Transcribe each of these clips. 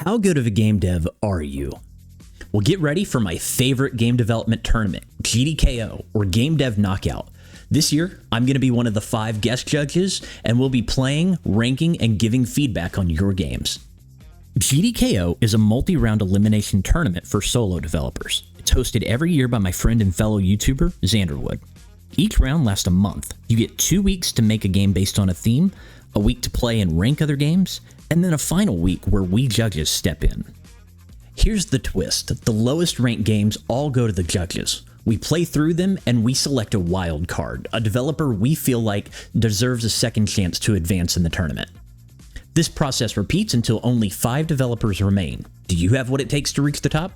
How good of a game dev are you? Well, get ready for my favorite game development tournament, GDKO, or Game Dev Knockout. This year, I'm going to be one of the 5 guest judges, and we'll be playing, ranking, and giving feedback on your games. GDKO is a multi-round elimination tournament for solo developers. It's hosted every year by my friend and fellow YouTuber, Xanderwood. Each round lasts a month. You get 2 weeks to make a game based on a theme, a week to play and rank other games, and then a final week where we judges step in. Here's the twist. The lowest ranked games all go to the judges. We play through them and we select a wild card, a developer we feel like deserves a second chance to advance in the tournament. This process repeats until only 5 developers remain. Do you have what it takes to reach the top?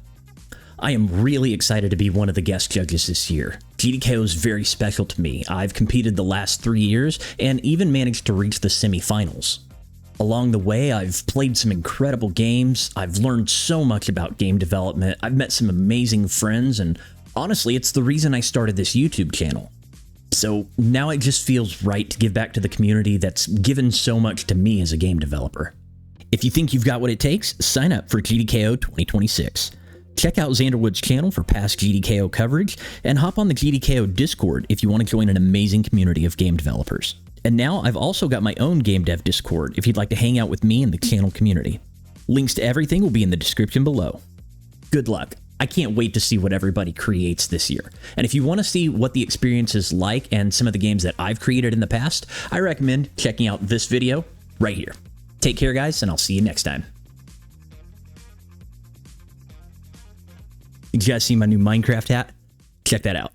I am really excited to be one of the guest judges this year. GDKO is very special to me. I've competed the last 3 years and even managed to reach the semifinals. Along the way, I've played some incredible games, I've learned so much about game development, I've met some amazing friends, and honestly, it's the reason I started this YouTube channel. So now it just feels right to give back to the community that's given so much to me as a game developer. If you think you've got what it takes, sign up for GDKO 2026. Check out Xanderwood's channel for past GDKO coverage, and hop on the GDKO Discord if you want to join an amazing community of game developers. And now I've also got my own game dev Discord if you'd like to hang out with me in the channel community. Links to everything will be in the description below. Good luck. I can't wait to see what everybody creates this year. And if you want to see what the experience is like and some of the games that I've created in the past, I recommend checking out this video right here. Take care, guys, and I'll see you next time. You guys see my new Minecraft hat? Check that out.